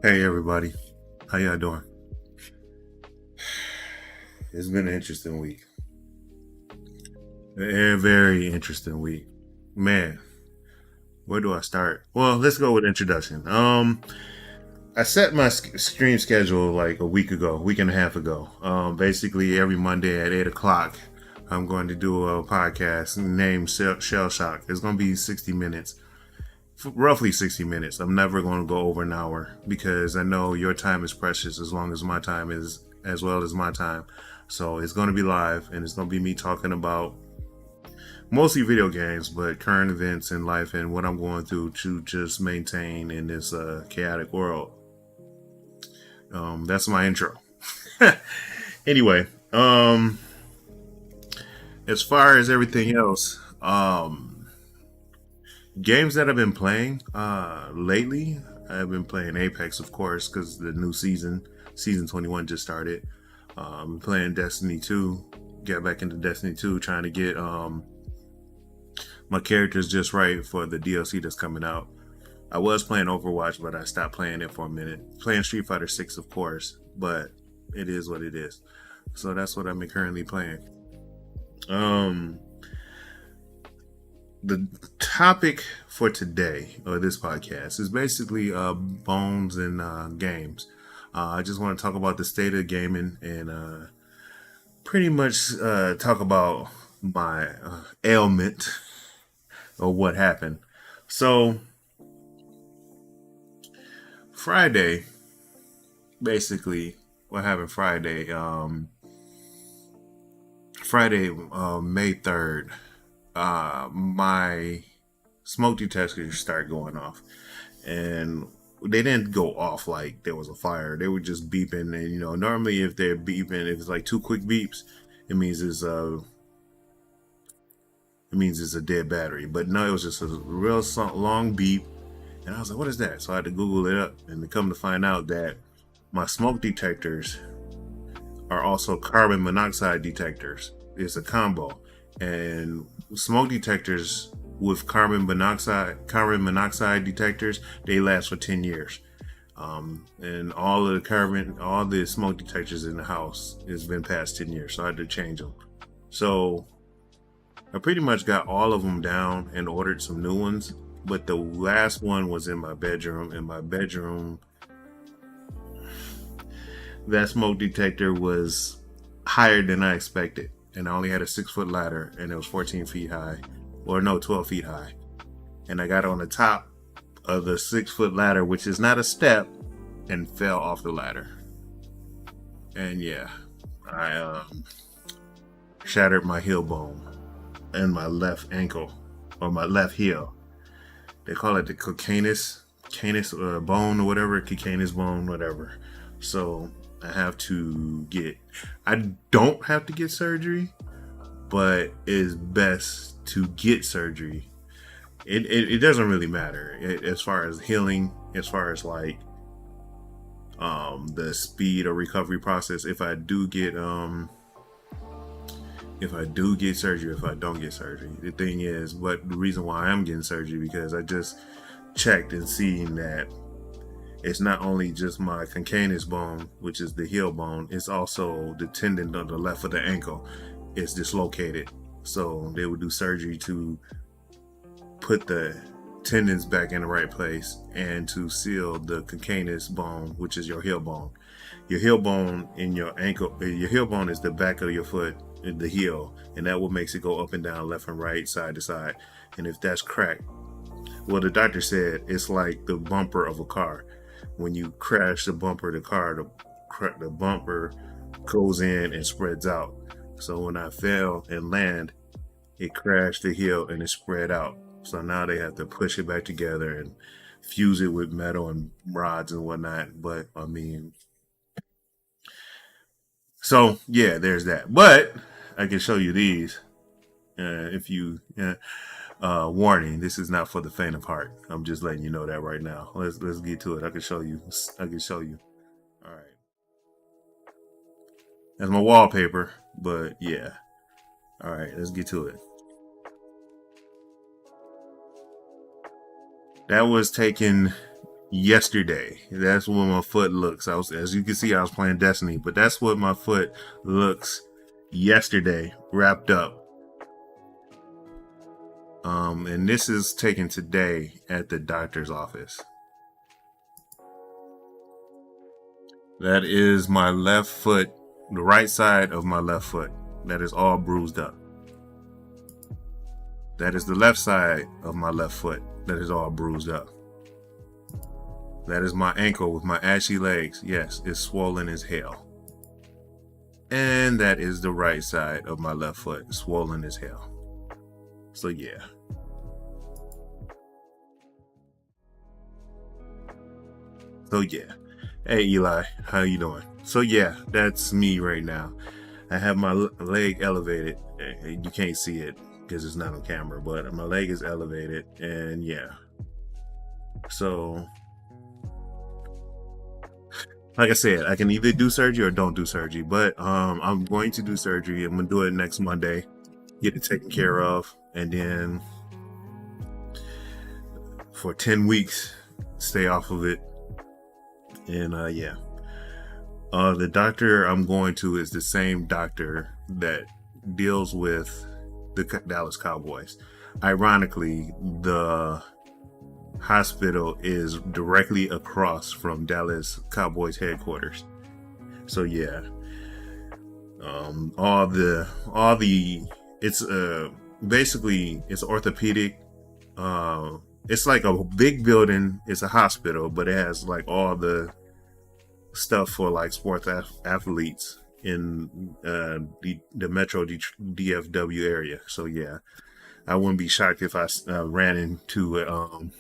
Hey everybody, how y'all doing? It's been an interesting week. A very interesting week. Man, where do I start? Well, let's go with introduction. I set my stream schedule like a week and a half ago. Basically every Monday at 8 o'clock, I'm going to do a podcast named ShelShock. It's going to be 60 minutes. Roughly 60 minutes. I'm never going to go over an hour because I know your time is precious as long as my time is as well as my time. So it's going to be live and it's going to be me talking about mostly video games, but current events in life and what I'm going through to just maintain in this chaotic world. That's my intro. Anyway, as far as everything else, games that I've been playing lately, I've been playing Apex, of course, because the new season 21 just started. Playing Destiny 2, got back into Destiny 2, trying to get my characters just right for the DLC that's coming out. I was playing Overwatch, but I stopped playing it for a minute. Playing Street Fighter 6, of course, but it is what it is. So that's what I'm currently playing. The topic for today, or this podcast, is basically bones and games. I just want to talk about the state of gaming and pretty much talk about my ailment or what happened. So, Friday, basically, what happened Friday? May 3rd. My smoke detectors start going off, and they didn't go off like there was a fire. They were just beeping, and normally if they're beeping, if it's like two quick beeps, it means it's a dead battery. But no, it was just a real long beep, and I was like, "What is that?" So I had to Google it up, and to come to find out that my smoke detectors are also carbon monoxide detectors. It's a combo. And smoke detectors with carbon monoxide detectors, they last for 10 years. And all the smoke detectors in the house has been past 10 years, so I had to change them. So I pretty much got all of them down and ordered some new ones, but the last one was in my bedroom. In my bedroom, that smoke detector was higher than I expected. And I only had a 6-foot ladder, and it was 14 feet high, or no, 12 feet high. And I got on the top of the 6-foot ladder, which is not a step, and fell off the ladder. And yeah, I shattered my heel bone and my left ankle, or my left heel. They call it the calcaneus bone or whatever, calcaneus bone, whatever. So I don't have to get surgery, but it's best to get surgery. It doesn't really matter as far as healing, as far as like the speed or recovery process. If I do get surgery, if I don't get surgery, the thing is, but the reason why I'm getting surgery because I just checked and seen that it's not only just my calcaneus bone, which is the heel bone, it's also the tendon on the left of the ankle is dislocated. So they would do surgery to put the tendons back in the right place and to seal the calcaneus bone, which is your heel bone. Your heel bone in your ankle, your heel bone is the back of your foot, the heel, and that what makes it go up and down, left and right, side to side. And if that's cracked, well, the doctor said it's like the bumper of a car. When you crash the bumper of the car, the bumper goes in and spreads out. So when I fell and land, it crashed the heel and it spread out. So now they have to push it back together and fuse it with metal and rods and whatnot. But I mean, so yeah, there's that. But I can show you these if you. Warning: this is not for the faint of heart. I'm just letting you know that right now. Let's get to it. I can show you. All right. That's my wallpaper, but yeah. All right, let's get to it. That was taken yesterday. That's what my foot looks. As you can see, I was playing Destiny, but that's what my foot looks yesterday, wrapped up. And this is taken today at the doctor's office. That is my left foot, the right side of my left foot. That is all bruised up. That is the left side of my left foot. That is all bruised up. That is my ankle with my ashy legs. Yes, it's swollen as hell. And that is the right side of my left foot, swollen as hell. So yeah. Hey Eli, how you doing? So yeah, that's me right now. I have my leg elevated. You can't see it because it's not on camera, but my leg is elevated, and yeah. So, like I said, I can either do surgery or don't do surgery, but I'm going to do surgery. I'm gonna do it next Monday, get it taken care of, and then for 10 weeks, stay off of it. And yeah. The doctor I'm going to is the same doctor that deals with the Dallas Cowboys. Ironically, the hospital is directly across from Dallas Cowboys headquarters. So yeah, it's basically it's orthopedic. It's like a big building. It's a hospital, but it has like all the stuff for like sports athletes in the Metro DFW area. So yeah, I wouldn't be shocked if I ran into an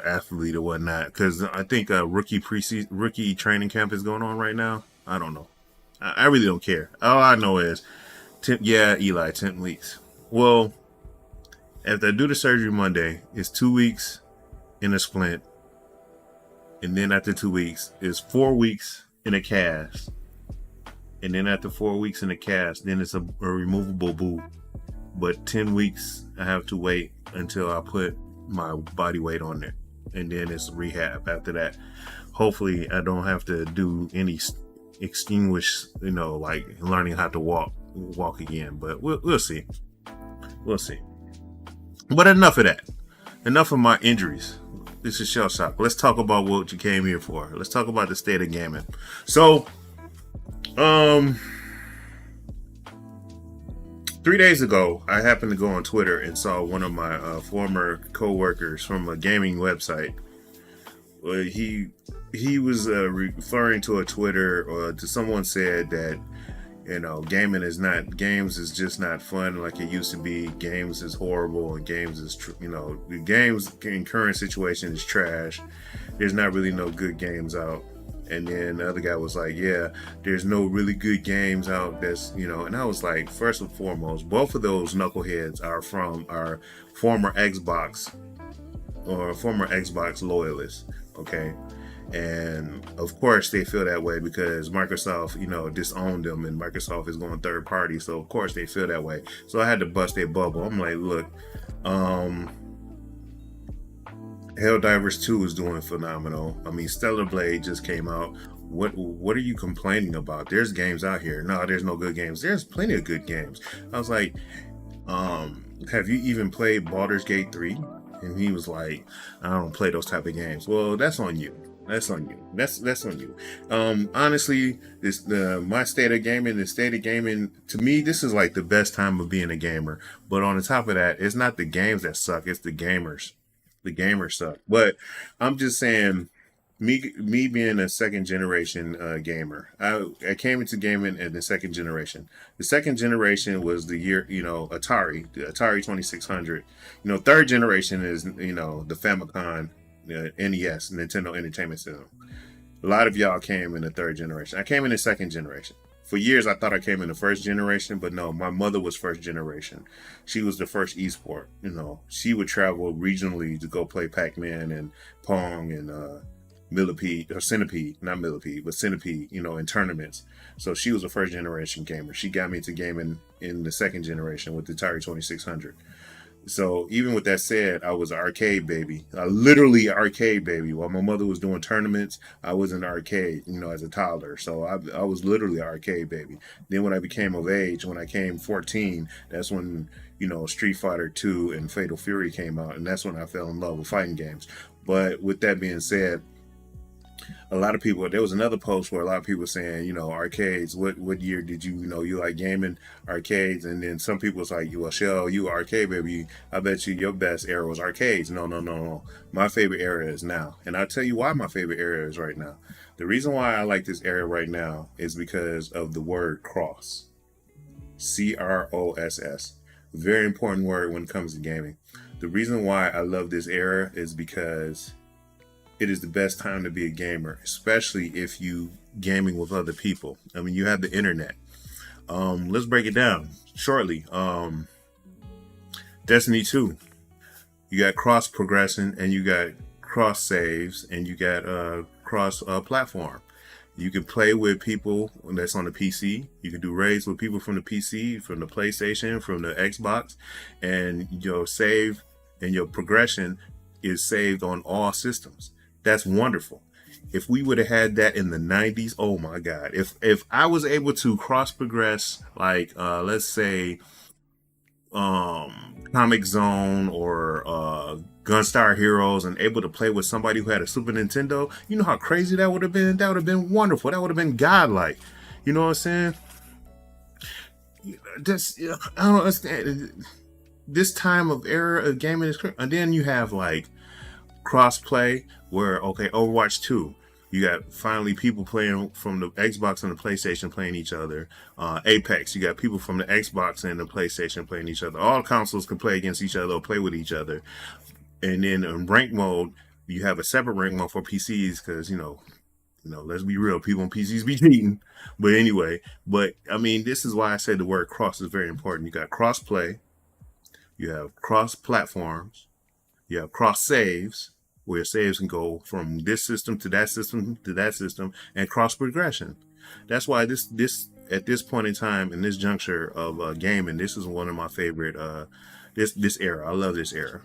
athlete or whatnot, because I think rookie training camp is going on right now. I don't know. I really don't care. All I know is, Eli, 10 weeks. Well, after I do the surgery Monday, it's 2 weeks in a splint. And then after 2 weeks, it's 4 weeks in a cast. And then after 4 weeks in a cast, then it's a removable boob. But 10 weeks, I have to wait until I put my body weight on there. And then it's rehab after that. Hopefully, I don't have to do any extinguish, like learning how to walk again. But we'll see. We'll see. But enough of that. Enough of my injuries. This is ShelShock. Let's talk about what you came here for. Let's talk about the state of gaming. So, 3 days ago, I happened to go on Twitter and saw one of my former co-workers from a gaming website. He was referring to a Twitter, or to someone said that, games is just not fun like it used to be. Games is horrible, and games is, the games in current situation is trash. There's not really no good games out. And then the other guy was like, yeah, there's no really good games out that's, and I was like, first and foremost, both of those knuckleheads are from our former Xbox loyalists, okay? And of course they feel that way because Microsoft, disowned them, and Microsoft is going third party. So of course they feel that way. So I had to bust their bubble. I'm like, look, Helldivers 2 is doing phenomenal. I mean, Stellar Blade just came out. What are you complaining about? There's games out here. No, there's no good games. There's plenty of good games. I was like, have you even played Baldur's Gate 3? And he was like, I don't play those type of games. Well, that's on you. That's on you. That's on you. Honestly, my state of gaming, to me, this is like the best time of being a gamer. But on the top of that, it's not the games that suck, it's the gamers. The gamers suck. But I'm just saying, me being a second generation gamer, I came into gaming in the second generation. The second generation was the year, Atari, the Atari 2600. Third generation is, the Famicom, NES, Nintendo Entertainment System. A lot of y'all came in the third generation. I came in the second generation. For years, I thought I came in the first generation, but no, my mother was first generation. She was the first esport. She would travel regionally to go play Pac-Man and Pong and Millipede, or Centipede, not Millipede, but Centipede, in tournaments. So she was a first generation gamer. She got me into gaming in the second generation with the Atari 2600. So even with that said, I was an arcade baby, literally arcade baby. While my mother was doing tournaments, I was in the arcade, as a toddler. So I was literally an arcade baby. Then when I became of age, when I came 14, that's when Street Fighter 2 and Fatal Fury came out, and that's when I fell in love with fighting games. But with that being said, a lot of people, there was another post where a lot of people were saying, arcades, what year did you like gaming arcades? And then some people was like, well, Shell, you arcade baby, I bet you your best era was arcades. No, no, no, no. My favorite era is now. And I'll tell you why my favorite era is right now. The reason why I like this era right now is because of the word cross. CROSS. Very important word when it comes to gaming. The reason why I love this era is because it is the best time to be a gamer, especially if you gaming with other people. I mean, you have the internet. Let's break it down shortly. Destiny 2, you got cross progression, and you got cross saves, and you got cross platform. You can play with people that's on the PC. You can do raids with people from the PC, from the PlayStation, from the Xbox, and your save and your progression is saved on all systems. That's wonderful. If we would have had that in the 90s, oh my God. If I was able to cross progress, like let's say Comic Zone or Gunstar Heroes, and able to play with somebody who had a Super Nintendo, you know how crazy that would have been? That would have been wonderful. That would have been godlike. You know what I'm saying? I don't understand. This time of era of gaming is crazy. And then you have like cross-play where, okay, Overwatch 2, you got finally people playing from the Xbox and the PlayStation playing each other. Apex, you got people from the Xbox and the PlayStation playing each other. All consoles can play against each other or play with each other. And then in rank mode, you have a separate rank mode for PCs because, let's be real, people on PCs be cheating. But anyway, I mean, this is why I said the word cross is very important. You got cross-play, you have cross-platforms, you have cross-saves, where saves can go from this system to that system to that system, and cross progression. That's why this at this point in time, in this juncture of gaming, this is one of my favorite this era. I love this era.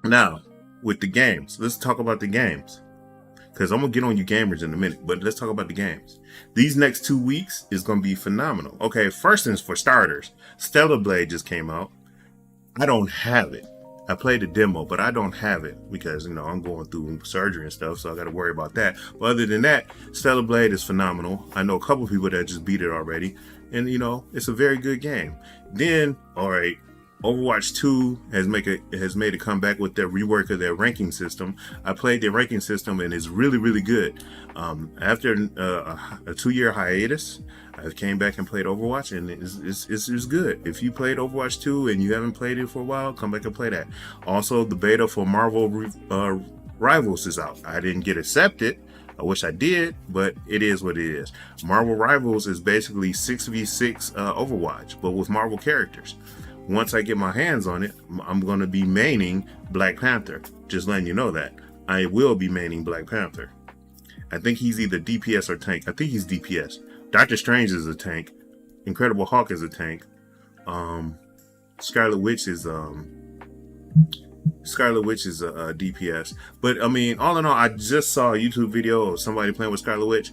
Now, with the games, let's talk about the games, because I'm gonna get on you gamers in a minute, but let's talk about the games. These next 2 weeks is gonna be phenomenal. Okay, first things for starters, Stellar Blade just came out. I don't have it. I played the demo, but I don't have it because, I'm going through surgery and stuff, so I got to worry about that. But other than that, Stellar Blade is phenomenal. I know a couple people that just beat it already, and, it's a very good game. Then, all right, Overwatch 2 has made a comeback with their rework of their ranking system. I played their ranking system, and it's really, really good. After a 2-year hiatus, I came back and played Overwatch, and it's good. If you played Overwatch 2 and you haven't played it for a while, come back and play that. Also, the beta for Marvel Rivals is out. I didn't get accepted. I wish I did, but it is what it is. Marvel Rivals is basically 6v6 Overwatch, but with Marvel characters. Once I get my hands on it, I'm going to be maining Black Panther. Just letting you know that. I will be maining Black Panther. I think he's either DPS or tank. I think he's DPS. Doctor Strange is a tank. Incredible Hulk is a tank. Scarlet Witch is a DPS. But I mean, all in all, I just saw a YouTube video of somebody playing with Scarlet Witch.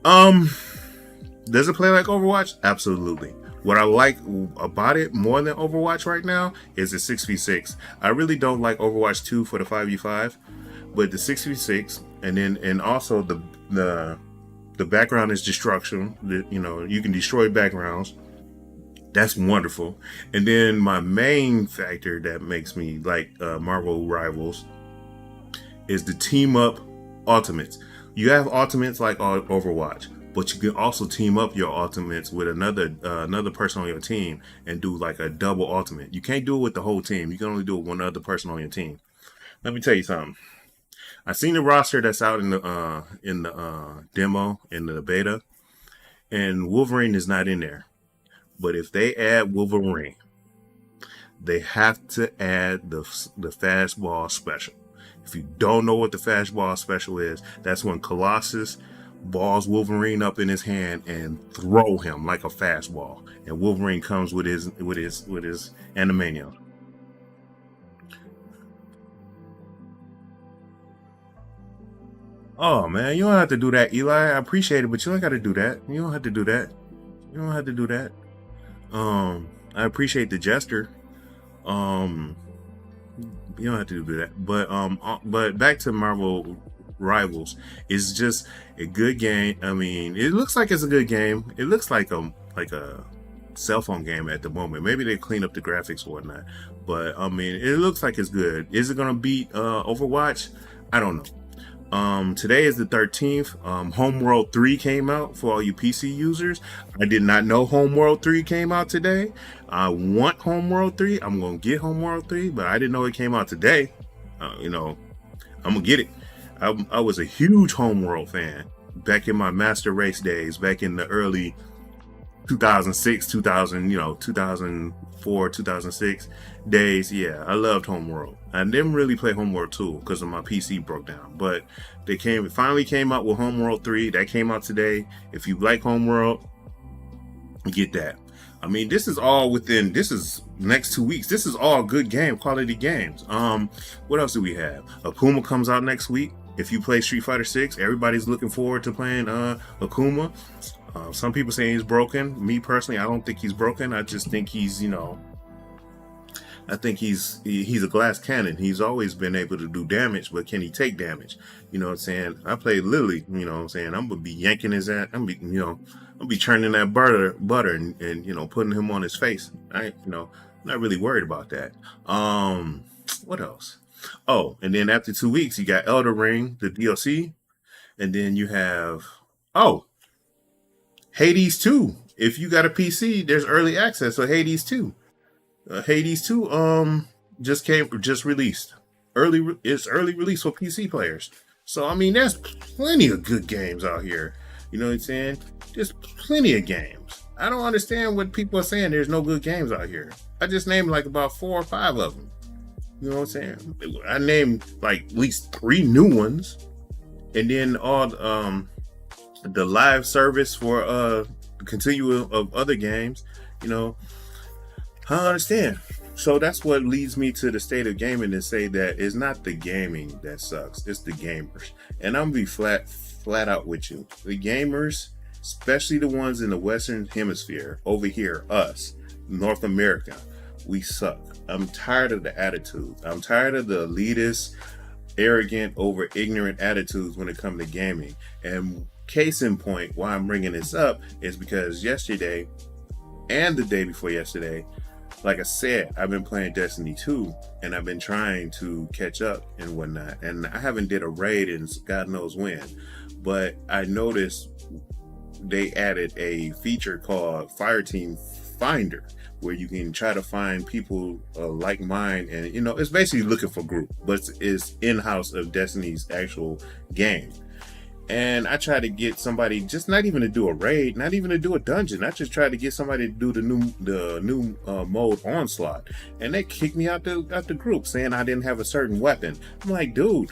Does it play like Overwatch? Absolutely. What I like about it more than Overwatch right now is the 6v6. I really don't like Overwatch 2 for the 5v5, but the 6v6, and also the background is destruction. You can destroy backgrounds. That's wonderful. And then my main factor that makes me like Marvel Rivals is the team up ultimates. You have ultimates like Overwatch, but you can also team up your ultimates with another person on your team and do like a double ultimate. You can't do it with the whole team. You can only do it with one other person on your team. Let me tell you something. I seen the roster that's out in the demo, in the beta, and Wolverine is not in there. But if they add Wolverine, they have to add the fastball special. If you don't know what the fastball special is, that's when Colossus balls Wolverine up in his hand and throw him like a fastball. And Wolverine comes with his Animanium. Oh man, you don't have to do that, Eli. I appreciate it, but you don't got to do that. You don't have to do that. You don't have to do that. I appreciate the gesture. Um, you don't have to do that. But back to Marvel Rivals, it's just a good game. I mean, it looks like it's a good game. It looks like a cell phone game at the moment. Maybe they clean up the graphics or whatnot. But I mean, it looks like it's good. Is it gonna beat Overwatch? I don't know. Today is the 13th. Homeworld 3 came out for all you PC users. I did not know Homeworld 3 came out today. I want Homeworld 3. I'm going to get Homeworld 3, but I didn't know it came out today. I'm going to get it. I was a huge Homeworld fan back in my Master Race days, back in the early 2006, 2004, 2006 days. Yeah, I loved Homeworld. I didn't really play Homeworld 2 because of my PC broke down, but they finally came out with Homeworld 3. That came out today. If you like Homeworld, get that. I mean, this is next 2 weeks. This is all good quality games. What else do we have? Akuma comes out next week. If you play Street Fighter 6, everybody's looking forward to playing Akuma. Some people say he's broken. Me personally, I don't think he's broken. I just think he's a glass cannon. He's always been able to do damage, but can he take damage? You know what I'm saying? I played Lily, you know what I'm saying? I'm gonna be yanking his ass. I'm gonna be churning that butter and putting him on his face. Not really worried about that. What else? Oh, and then after 2 weeks, you got Elder Ring, the DLC, and then you have Hades 2. If you got a PC, there's early access for Hades 2. Hades 2 just released. It's early release for PC players. So I mean there's plenty of good games out here. You know what I'm saying? There's plenty of games. I don't understand what people are saying there's no good games out here. I just named like about 4 or 5 of them. You know what I'm saying? I named like at least 3 new ones. And then all the live service for the continuum of other games, I understand. So that's what leads me to the state of gaming to say that it's not the gaming that sucks, it's the gamers. And I'm gonna be flat out with you. The gamers, especially the ones in the Western Hemisphere, over here, us, North America, we suck. I'm tired of the attitude. I'm tired of the elitist, arrogant, over ignorant attitudes when it comes to gaming. And case in point, why I'm bringing this up is because yesterday and the day before yesterday, like I said, I've been playing Destiny 2 and I've been trying to catch up and whatnot. And I haven't did a raid in God knows when, but I noticed they added a feature called Fireteam Finder, where you can try to find people like mine, and it's basically looking for group, but it's in-house of Destiny's actual game. And I tried to get somebody, just not even to do a raid, not even to do a dungeon. I just tried to get somebody to do the new mode Onslaught, and they kicked me out the group saying I didn't have a certain weapon. I'm like, dude,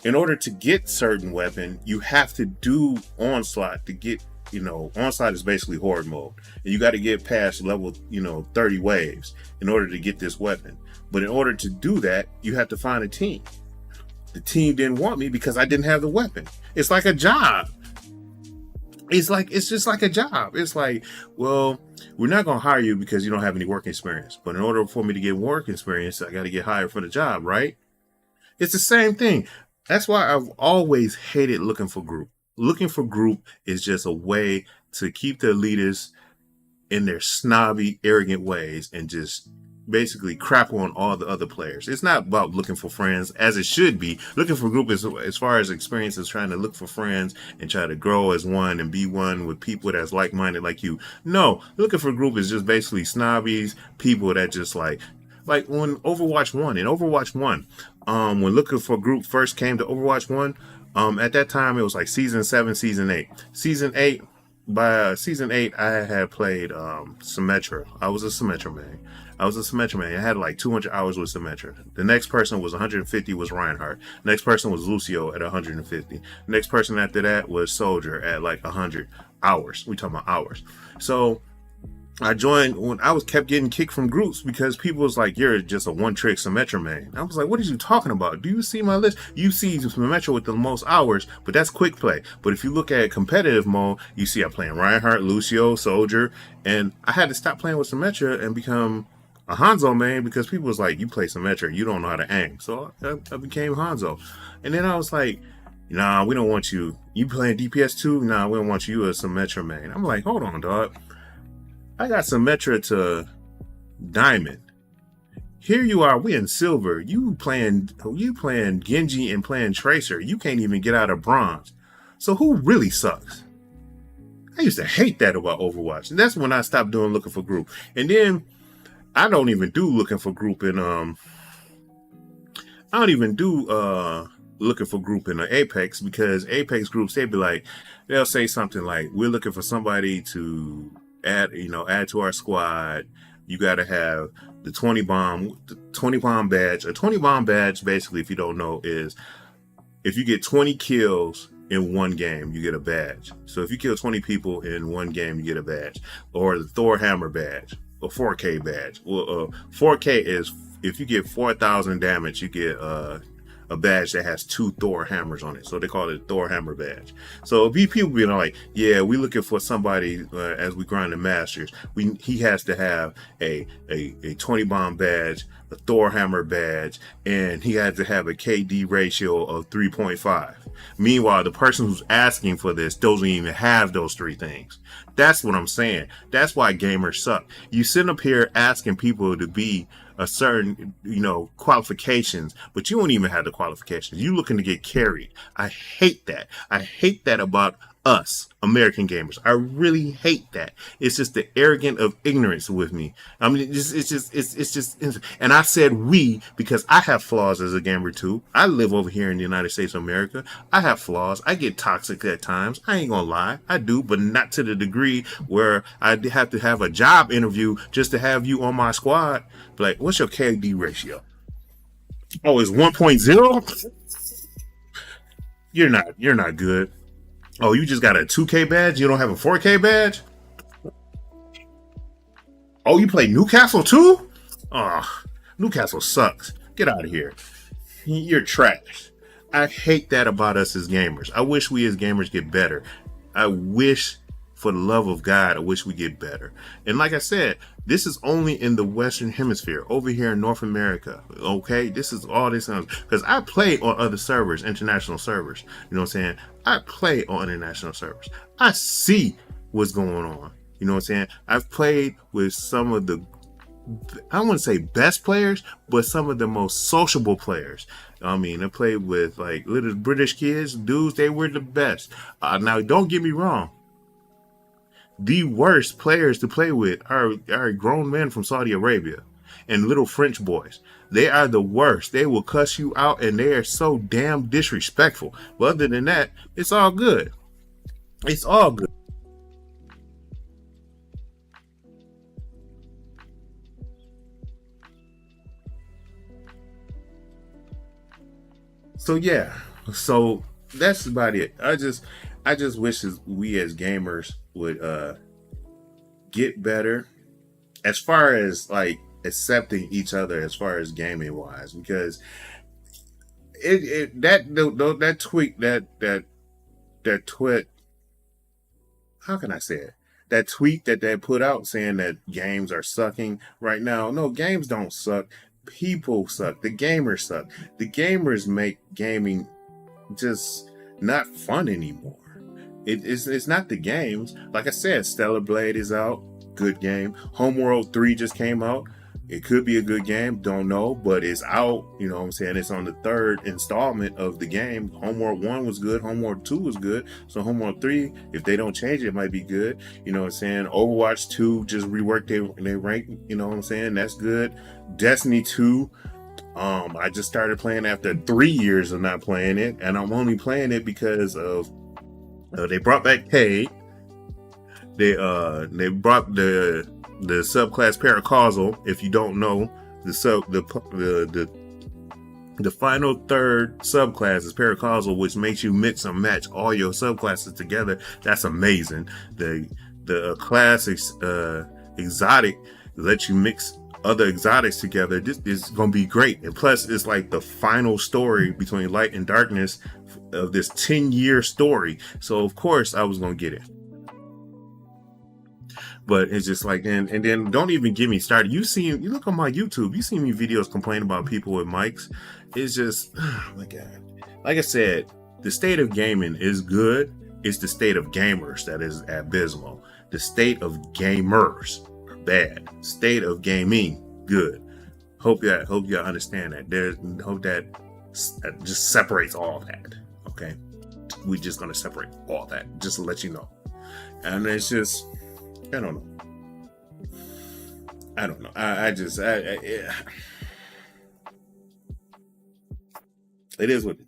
in order to get certain weapon, you have to do Onslaught to get. Onslaught is basically horde mode, and you got to get past level 30 waves in order to get this weapon. But in order to do that, you have to find a team. The team didn't want me because I didn't have the weapon. It's like a job. It's just like a job. It's like, well, we're not going to hire you because you don't have any work experience. But in order for me to get work experience, I got to get hired for the job, right? It's the same thing. That's why I've always hated looking for group. Looking for group is just a way to keep the elitists in their snobby, arrogant ways and just basically crap on all the other players. It's not about looking for friends as it should be. Looking for group is, as far as experience, is trying to look for friends and try to grow as one and be one with people that's like-minded like you. No, looking for group is just basically snobbies, people that just like when Overwatch 1, when looking for group first came to Overwatch 1, at that time it was like season 7, season 8. Season 8, by season 8, I had played Symmetra. I was a Symmetra man. I had like 200 hours with Symmetra. The next person was 150 was Reinhardt. Next person was Lucio at 150. Next person after that was Soldier at like 100 hours. We talking about hours. So I joined when I was kept getting kicked from groups because people was like, "You're just a one-trick Symmetra man." I was like, "What are you talking about? Do you see my list? You see Symmetra with the most hours, but that's quick play. But if you look at competitive mode, you see I'm playing Reinhardt, Lucio, Soldier, and I had to stop playing with Symmetra and become a Hanzo man because people was like, "You play Symmetra, you don't know how to aim." So I became Hanzo, and then I was like, "Nah, we don't want you. You playing DPS too? Nah, we don't want you as Symmetra man." I'm like, "Hold on, dog. I got Symmetra to Diamond. Here you are, we in Silver. You playing Genji and playing Tracer. You can't even get out of Bronze. So who really sucks?" I used to hate that about Overwatch. And that's when I stopped doing looking for group. And then I don't even do looking for group in I don't even do looking for group in the Apex, because Apex groups, they'll say something like, "We're looking for somebody to add to our squad. You got to have the 20 bomb badge." A 20 bomb badge, basically, if you don't know, is if you get 20 kills in one game, you get a badge. So if you kill 20 people in one game, you get a badge. Or the Thor Hammer badge, a 4K badge. Well, 4K is if you get 4,000 damage, you get a badge that has 2 Thor hammers on it. So they call it Thor Hammer badge. So people being like, "Yeah, we looking for somebody as we grind the Masters. He has to have a 20 bomb badge, a Thor Hammer badge, and he has to have a KD ratio of 3.5. Meanwhile, the person who's asking for this doesn't even have those 3 things. That's what I'm saying. That's why gamers suck. You sit up here asking people to be a certain, qualifications, but you don't even have the qualifications. You looking to get carried. I hate that. I hate that about us, American gamers. I really hate that. It's just the arrogant of ignorance with me. I mean, it's just, and I said we because I have flaws as a gamer too. I live over here in the United States of America. I have flaws. I get toxic at times. I ain't gonna lie. I do, but not to the degree where I have to have a job interview just to have you on my squad. Like, what's your KD ratio? Oh, it's 1.0? You're not good. Oh, you just got a 2K badge? You don't have a 4K badge? Oh, you play Newcastle too? Oh, Newcastle sucks. Get out of here. You're trash. I hate that about us as gamers. I wish we as gamers get better. I wish, for the love of God, I wish we get better. And like I said, this is only in the Western Hemisphere, over here in North America. Okay, this is all this because I play on other servers, international servers. You know what I'm saying? I play on international servers. I see what's going on. You know what I'm saying? I've played with some of the, I don't want to say best players, but some of the most sociable players. I mean, I played with like little British kids, dudes. They were the best. Now, don't get me wrong. The worst players to play with are grown men from Saudi Arabia and little French boys. They are the worst. They will cuss you out and they are so damn disrespectful. But other than that, it's all good. It's all good. So yeah, so that's about it. I just wish we as gamers would get better as far as like accepting each other as far as gaming wise, because that tweet that tweet, how can I say it, that tweet that they put out saying that games are sucking right now. No, games don't suck. People suck. The gamers suck. The gamers make gaming just not fun anymore. It's not the games. Like I said, Stellar Blade is out. Good game. Homeworld 3 just came out. It could be a good game. Don't know, but it's out. You know what I'm saying? It's on the 3rd installment of the game. Homeworld 1 was good. Homeworld 2 was good. So Homeworld 3, if they don't change it, might be good. You know what I'm saying? Overwatch 2 just reworked their rank. You know what I'm saying? That's good. Destiny 2. I just started playing after 3 years of not playing it, and I'm only playing it because of they brought back Paid. they brought the subclass paracausal. If you don't know, the final third subclass is paracausal, which makes you mix and match all your subclasses together. That's amazing. The class exotic lets you mix other exotics together. This is gonna be great, and plus it's like the final story between light and darkness of this 10-year story. So of course I was gonna get it. But it's just like, and then don't even get me started. You look on my YouTube, you see me videos complaining about people with mics. It's just, oh my God. Like I said, the state of gaming is good. It's the state of gamers that is abysmal. The state of gamers are bad. State of gaming, good. Hope y'all understand that. Hope that just separates all that. Okay, we're just gonna separate all that, just to let you know. And it's just, I don't know. It is what it is.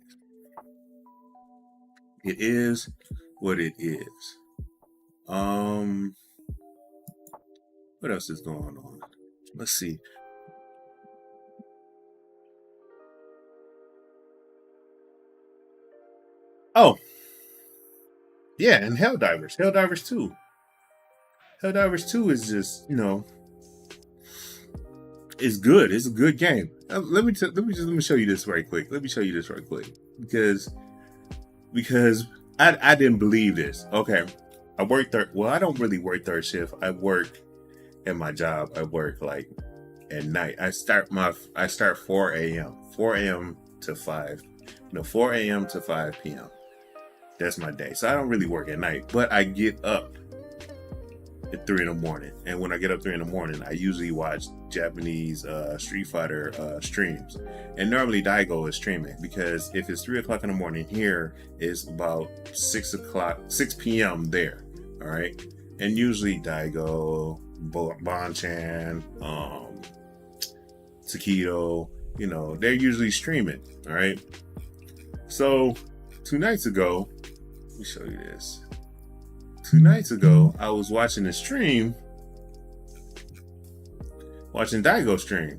It is what it is. What else is going on? Let's see. Oh, yeah, and Helldivers 2. Helldivers 2 is just, it's good. It's a good game. Let me show you this right quick. Because I didn't believe this. Okay, I work I don't really work third shift. I work at my job. I work like at night. I start 4 a.m. 4 a.m. to 5. 4 a.m. to 5 p.m. That's my day. So I don't really work at night, but I get up at 3 in the morning. And when I get up 3 in the morning, I usually watch Japanese Street Fighter streams. And normally Daigo is streaming, because if it's 3 o'clock in the morning here, it's about 6 p.m. there. All right. And usually Daigo, Bonchan, Takedo, they're usually streaming. All right. So 2 nights ago, let me show you this. 2 nights ago, I was watching a stream, watching Daigo stream.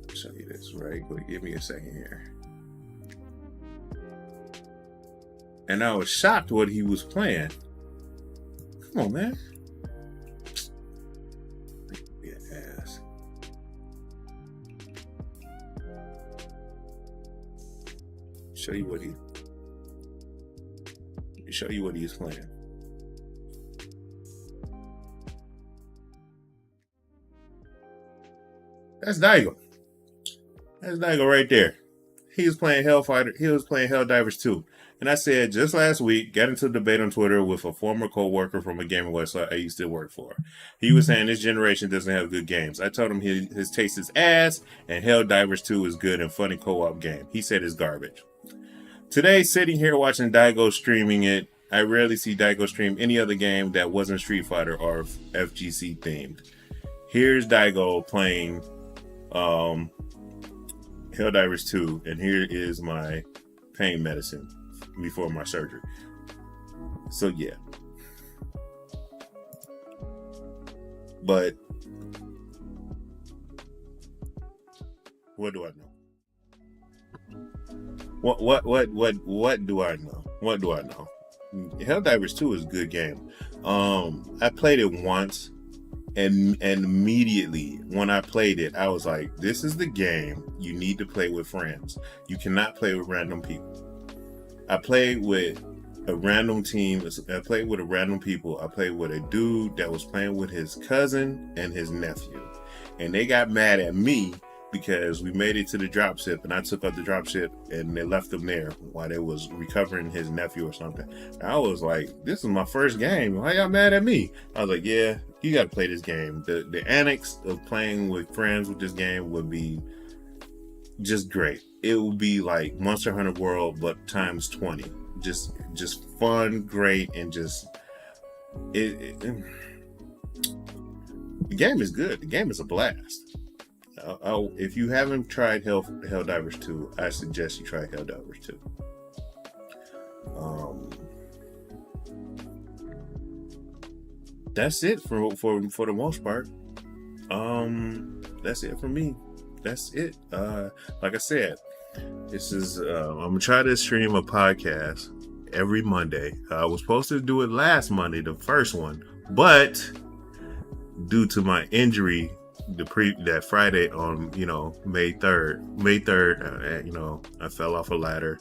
I'll show you this right quick. Give me a second here. And I was shocked what he was playing. Come on, man. Be an ass. Show you what he's playing. That's Daigo. That's Daigo right there. He was playing Helldivers 2. And I said just last week, got into a debate on Twitter with a former co-worker from a gaming website I used to work for. He was saying this generation doesn't have good games. I told him his taste is ass, and Helldivers 2 is good and funny co-op game. He said it's garbage. Today, sitting here watching Daigo streaming it, I rarely see Daigo stream any other game that wasn't Street Fighter or FGC themed. Here's Daigo playing Helldivers 2, and here is my pain medicine before my surgery. So yeah. But what do I know? What do I know? What do I know? Helldivers 2 is a good game. I played it once, and immediately when I played it, I was like, this is the game you need to play with friends. You cannot play with random people. I played with a random team. I played with random people. I played with a dude that was playing with his cousin and his nephew. And they got mad at me because we made it to the dropship, and I took out the dropship, and they left him there while they was recovering his nephew or something. And I was like, this is my first game. Why y'all mad at me? I was like, yeah, you got to play this game. The annex of playing with friends with this game would be just great. It would be like Monster Hunter World, but times 20. Just fun, great, and just the game is good. The game is a blast. If you haven't tried Helldivers 2, I suggest you try Helldivers 2. that's it for the most part. That's it for me. That's it. Like I said, this is I'm gonna try to stream a podcast every Monday. I was supposed to do it last Monday, the first one, but due to my injury, that Friday on May 3rd, I fell off a ladder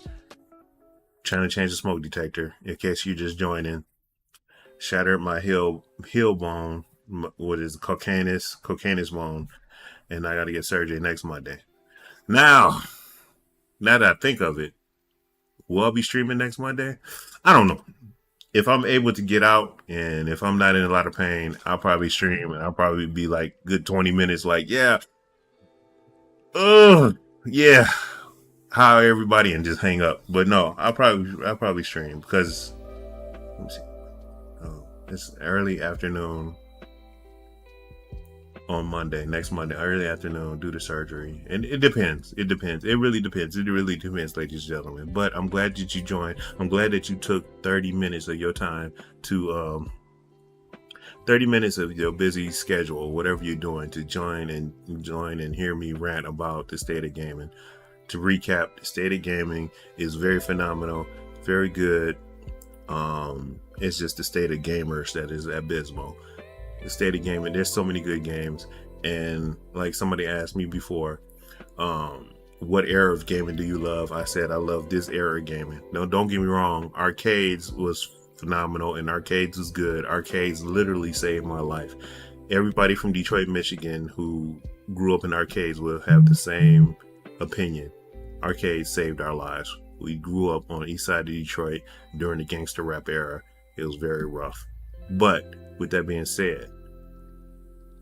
trying to change the smoke detector. In case you just joining, shattered my heel bone. What is calcaneus bone, and I got to get surgery next Monday. Now that I think of it, will I be streaming next Monday? I don't know. If I'm able to get out and if I'm not in a lot of pain, I'll probably stream and I'll probably be like good 20 minutes like, yeah, yeah, how everybody, and just hang up. But no, I'll probably stream because let me see. Oh, it's early afternoon on Monday, next Monday, early afternoon, due to surgery. And it depends. It really depends, ladies and gentlemen. But I'm glad that you joined. I'm glad that you took 30 minutes of your time to 30 minutes of your busy schedule, whatever you're doing, to join and hear me rant about the state of gaming. To recap, the state of gaming is very phenomenal, very good. It's just the state of gamers that is abysmal. The state of gaming, there's so many good games, and like somebody asked me before, what era of gaming do you love? I said I love this era of gaming. No, don't get me wrong, arcades was phenomenal and arcades was good. Arcades literally saved my life. Everybody from Detroit, Michigan who grew up in arcades will have the same opinion. Arcades saved our lives. We grew up on the east side of Detroit during the gangster rap era. It was very rough. But with that being said,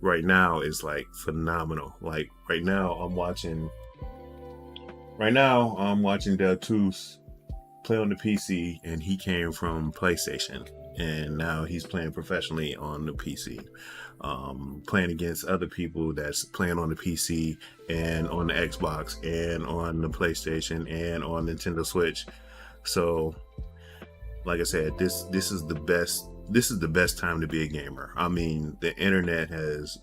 right now it's like phenomenal. Like right now I'm watching Deltus play on the PC, and he came from PlayStation, and now he's playing professionally on the PC, playing against other people that's playing on the PC and on the Xbox and on the PlayStation and on Nintendo Switch. So like I said, this is the best time to be a gamer. I mean, the internet has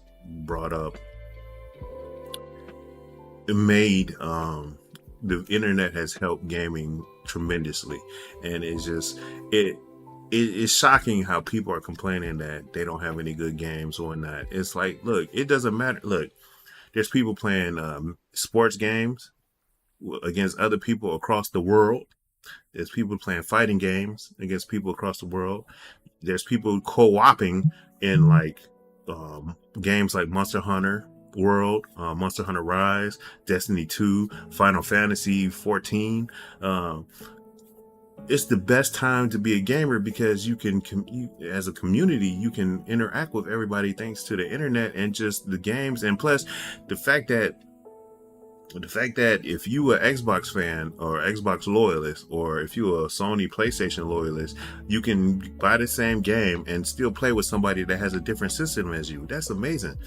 the internet has helped gaming tremendously, and it's shocking how people are complaining that they don't have any good games or not. It's like, look, it doesn't matter. Look, there's people playing sports games against other people across the world. There's people playing fighting games against people across the world. There's people co-oping in like games like Monster Hunter World, Monster Hunter Rise, Destiny 2, Final Fantasy 14. It's the best time to be a gamer because you can, as a community, you can interact with everybody thanks to the internet and just the games. And plus, the fact that if you are an Xbox fan or Xbox loyalist, or if you are a Sony PlayStation loyalist, you can buy the same game and still play with somebody that has a different system as you. That's amazing.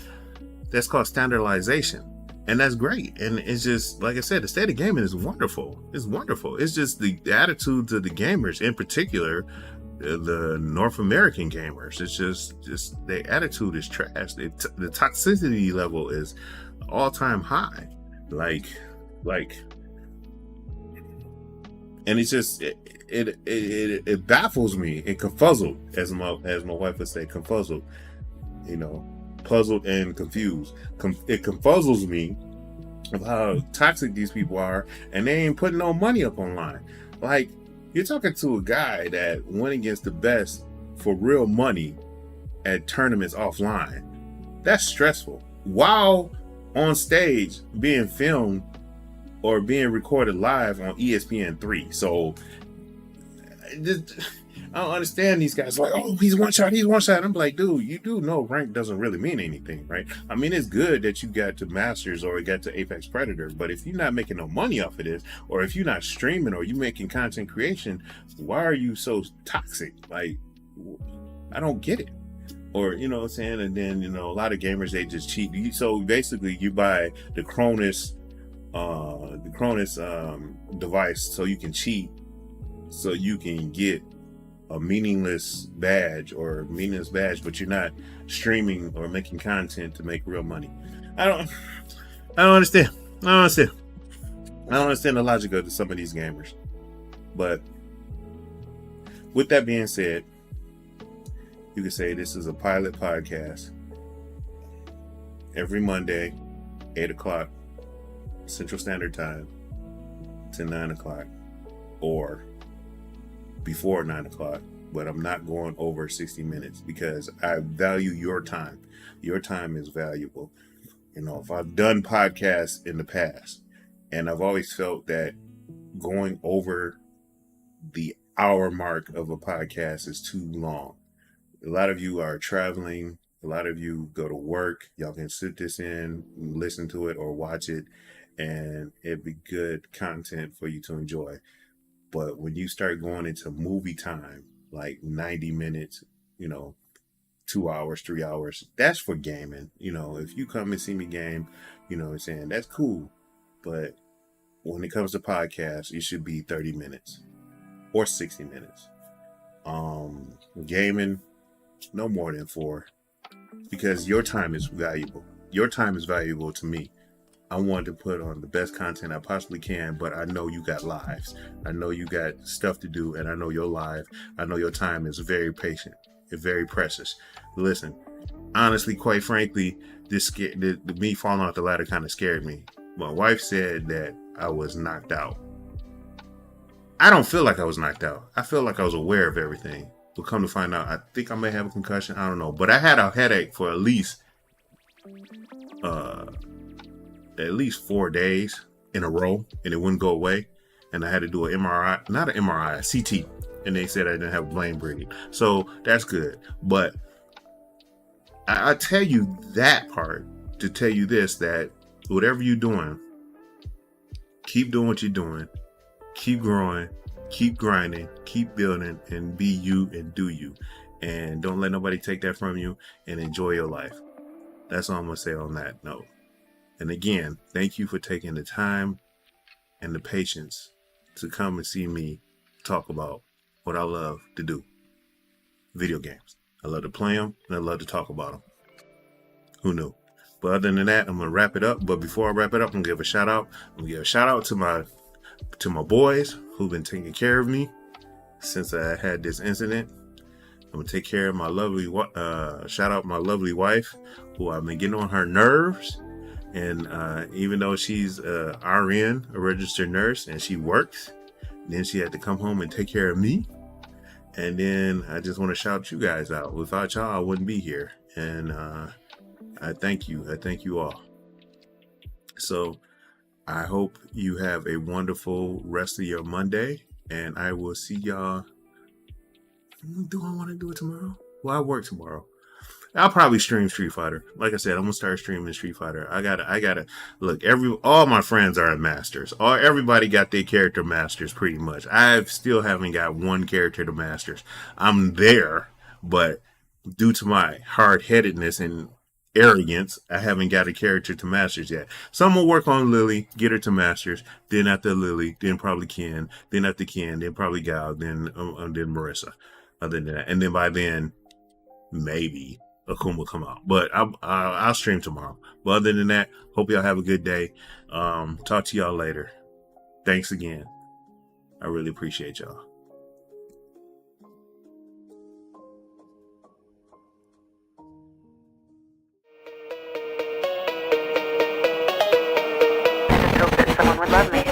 That's called standardization, and that's great. And it's just, like I said, the state of gaming is wonderful. It's wonderful. It's just the attitudes of the gamers, in particular, the North American gamers. It's just their attitude is trash. The toxicity level is all-time high. Like, and it's just it baffles me. It confuzzled, as my wife would say, confuzzled. Puzzled and confused. It confuzzles me of how toxic these people are, and they ain't putting no money up online. Like, you're talking to a guy that went against the best for real money at tournaments offline. That's stressful. While on stage being filmed or being recorded live on ESPN3. So I don't understand these guys like, oh, he's one shot. I'm like, dude, you do know rank doesn't really mean anything, right? I mean, it's good that you got to Masters or you got to Apex Predator, but if you're not making no money off of this, or if you're not streaming or you making content creation, why are you so toxic? Like, I don't get it. Or, you know what I'm saying? And then, a lot of gamers, they just cheat. So basically you buy the Cronus device so you can cheat, so you can get a meaningless badge but you're not streaming or making content to make real money. I don't understand. I don't understand the logic of some of these gamers. But with that being said, you could say this is a pilot podcast. Every Monday, 8 o'clock Central Standard Time to 9 o'clock or before 9 o'clock. But I'm not going over 60 minutes because I value your time. Your time is valuable. You know, if I've done podcasts in the past, and I've always felt that going over the hour mark of a podcast is too long. A lot of you are traveling. A lot of you go to work. Y'all can sit this in, listen to it, or watch it, and it'd be good content for you to enjoy. But when you start going into movie time, like 90 minutes, 2 hours, 3 hours, that's for gaming. If you come and see me game, I'm saying that's cool. But when it comes to podcasts, it should be 30 minutes or 60 minutes. Gaming, no more than 4, because your time is valuable. Your time is valuable to me. I want to put on the best content I possibly can, but I know you got lives. I know you got stuff to do, and I know your life. I know your time is very patient. It's very precious. Listen, honestly, quite frankly, me falling off the ladder kind of scared me. My wife said that I was knocked out. I don't feel like I was knocked out. I feel like I was aware of everything. But come to find out, I think I may have a concussion. I don't know. But I had a headache for at least 4 days in a row, and it wouldn't go away. And I had to do an MRI, not an MRI, a CT. And they said I didn't have brain bleeding. So that's good. But I tell you that part to tell you this, that whatever you're doing, keep doing what you're doing. Keep growing. Keep grinding. Keep building. And be you and do you. And don't let nobody take that from you. And enjoy your life. That's all I'm going to say on that note. And again, thank you for taking the time and the patience to come and see me talk about what I love to do. Video games. I love to play them, and I love to talk about them. Who knew? But other than that, I'm going to wrap it up. But before I wrap it up, I'm going to give a shout out. I'm going to give a shout out to my boys who've been taking care of me since I had this incident. I'm going to take care of my lovely, shout out my lovely wife, who I've been getting on her nerves. And even though she's RN, a registered nurse, and she works, then she had to come home and take care of me. And then I just want to shout you guys out. Without y'all, I wouldn't be here. And I thank you. I thank you all. So I hope you have a wonderful rest of your Monday. And I will see y'all. Do I want to do it tomorrow? Well, I work tomorrow. I'll probably stream Street Fighter. Like I said, I'm gonna start streaming Street Fighter. I gotta look. All my friends are at masters. Everybody got their character masters pretty much. I still haven't got one character to masters. I'm there, but due to my hard-headedness and arrogance, I haven't got a character to masters yet. So I'm gonna work on Lily, get her to masters. Then after Lily, then probably Ken. Then after Ken, then probably Gal. Then Marissa. Other than that, and then by then, maybe Akuma come out, but I'll stream tomorrow. But other than that, hope y'all have a good day. Talk to y'all later. Thanks again. I really appreciate y'all. I just hope that someone would love me.